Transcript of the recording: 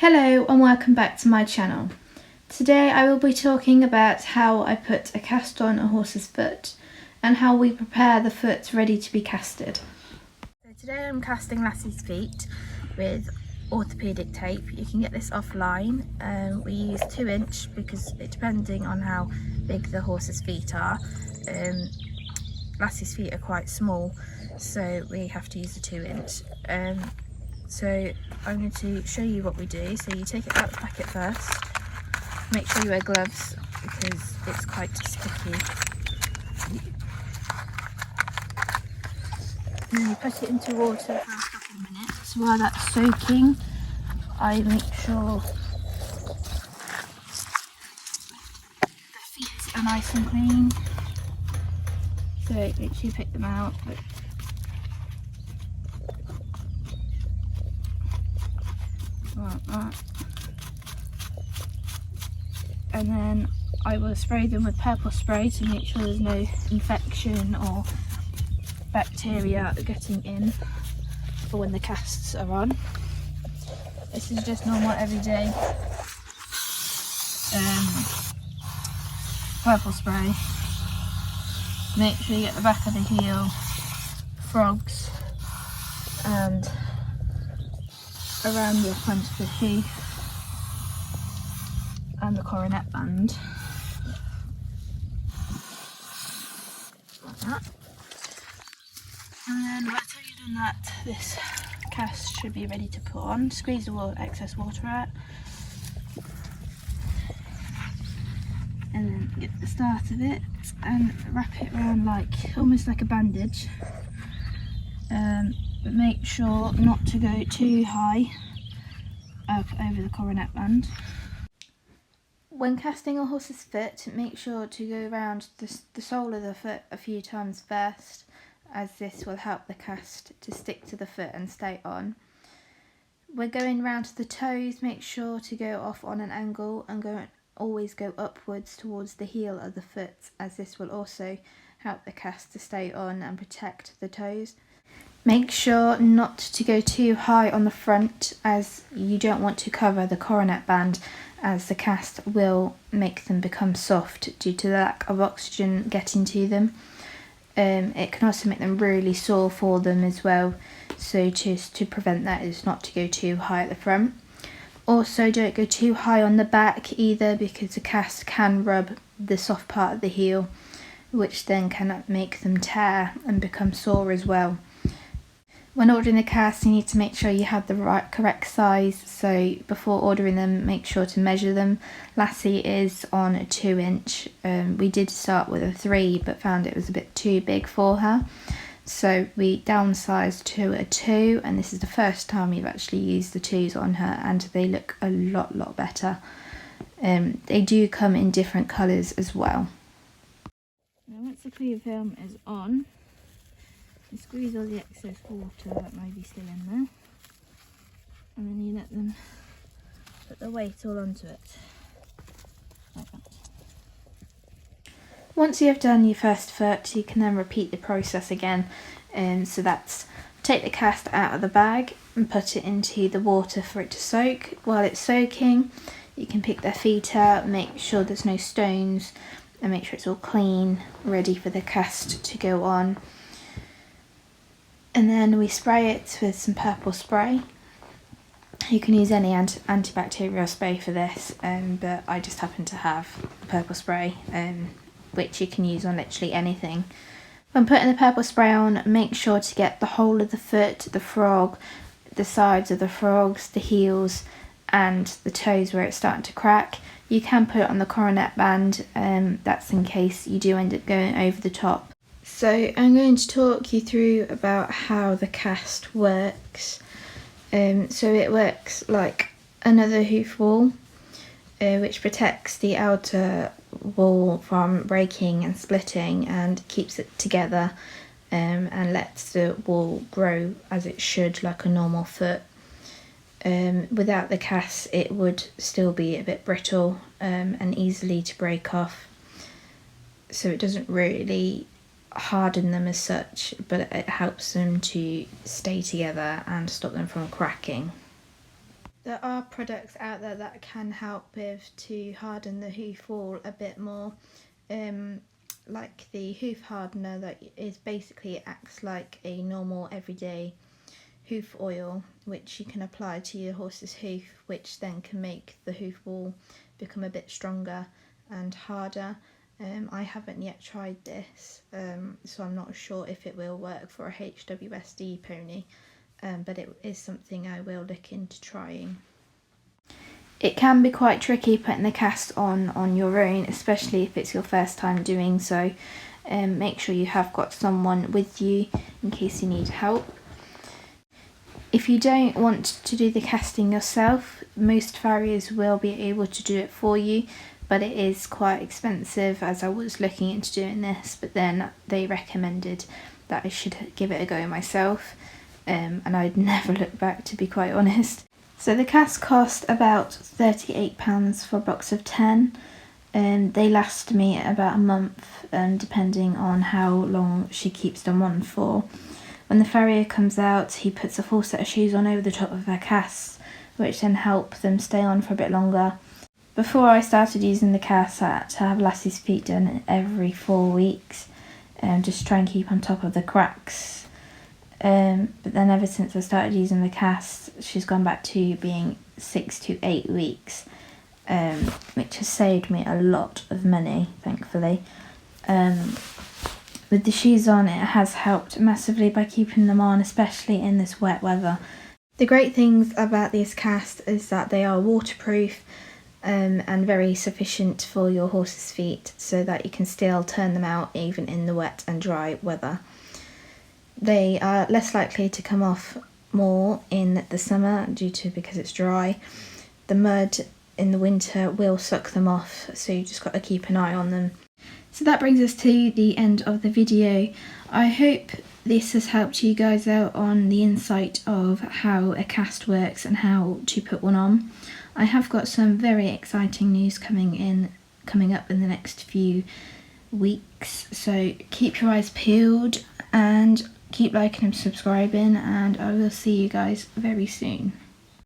Hello and welcome back to my channel. Today I will be talking about how I put a cast on a horse's foot and how we prepare the foot ready to be casted. So today I'm casting Lassie's feet with orthopaedic tape. You can get this offline. We use 2" because depending on how big the horse's feet are, Lassie's feet are quite small, so we have to use the 2". So I'm going to show you what we do. So you take it out of the packet first. Make sure you wear gloves because it's quite sticky. And then you put it into water for a couple of minutes. While that's soaking, I make sure the feet are nice and clean. So make sure you pick them out. Like that. And then I will spray them with purple spray to make sure there's no infection or bacteria getting in for when the casts are on. This is just normal everyday purple spray. Make sure you get the back of the heel, frogs, and around the front of the hoof and the coronet band, like that. And then by the time you've done that, this cast should be ready to put on. Squeeze the excess water out, and then get the start of it and wrap it around almost like a bandage. But make sure not to go too high up over the coronet band. When casting a horse's foot, make sure to go around the sole of the foot a few times first, as this will help the cast to stick to the foot and stay on. We're going round to the toes. Make sure to go off on an angle and always go upwards towards the heel of the foot, as this will also help the cast to stay on and protect the toes. Make sure not to go too high on the front, as you don't want to cover the coronet band, as the cast will make them become soft due to the lack of oxygen getting to them. It can also make them really sore for them as well, so just to prevent that is not to go too high at the front. Also, don't go too high on the back either, because the cast can rub the soft part of the heel, which then can make them tear and become sore as well. When ordering the cast, you need to make sure you have the correct size, so before ordering them, make sure to measure them. Lassie is on a 2". We did start with a 3, but found it was a bit too big for her, so we downsized to a 2, and this is the first time we've actually used the 2s on her, and they look a lot better. They do come in different colours as well. Now once the clear film is on, you squeeze all the excess water that may be still in there, and then you let them put the weight all onto it, like that. Once you have done your first foot, you can then repeat the process again. So that's take the cast out of the bag and put it into the water for it to soak. While it's soaking, you can pick their feet out, make sure there's no stones, and make sure it's all clean, ready for the cast to go on. And then we spray it with some purple spray. You can use any antibacterial spray for this, but I just happen to have purple spray, which you can use on literally anything. When putting the purple spray on, make sure to get the whole of the foot, the frog, the sides of the frogs, the heels, and the toes where it's starting to crack. You can put it on the coronet band, that's in case you do end up going over the top. So I'm going to talk you through about how the cast works. So it works like another hoof wall, which protects the outer wall from breaking and splitting and keeps it together, and lets the wall grow as it should, like a normal foot. Without the cast, it would still be a bit brittle and easily to break off, so it doesn't really harden them as such, but it helps them to stay together and stop them from cracking. There are products out there that can help with to harden the hoof wall a bit more, like the hoof hardener that is basically acts like a normal everyday hoof oil, which you can apply to your horse's hoof, which then can make the hoof wall become a bit stronger and harder. I haven't yet tried this, so I'm not sure if it will work for a hwsd pony, but it is something I will look into trying. It can be quite tricky putting the cast on your own, especially if it's your first time doing so. Make sure you have got someone with you in case you need help. If you don't want to do the casting yourself, most farriers will be able to do it for you, but it is quite expensive, as I was looking into doing this, but then they recommended that I should give it a go myself, and I'd never look back, to be quite honest. So the casts cost about £38 for a box of 10, and they last me about a month, depending on how long she keeps them on for. When the farrier comes out, he puts a full set of shoes on over the top of her casts, which then help them stay on for a bit longer. Before I started using the casts, I had to have Lassie's feet done every 4 weeks, just try and keep on top of the cracks. But then ever since I started using the casts, she's gone back to being 6 to 8 weeks, which has saved me a lot of money, thankfully. With the shoes on, it has helped massively by keeping them on, especially in this wet weather. The great things about these casts is that they are waterproof and very sufficient for your horse's feet, so that you can still turn them out even in the wet and dry weather. They are less likely to come off more in the summer because it's dry. The mud in the winter will suck them off, so you just got to keep an eye on them. So that brings us to the end of the video. I hope this has helped you guys out on the insight of how a cast works and how to put one on. I have got some very exciting news coming up in the next few weeks, so keep your eyes peeled and keep liking and subscribing, and I will see you guys very soon.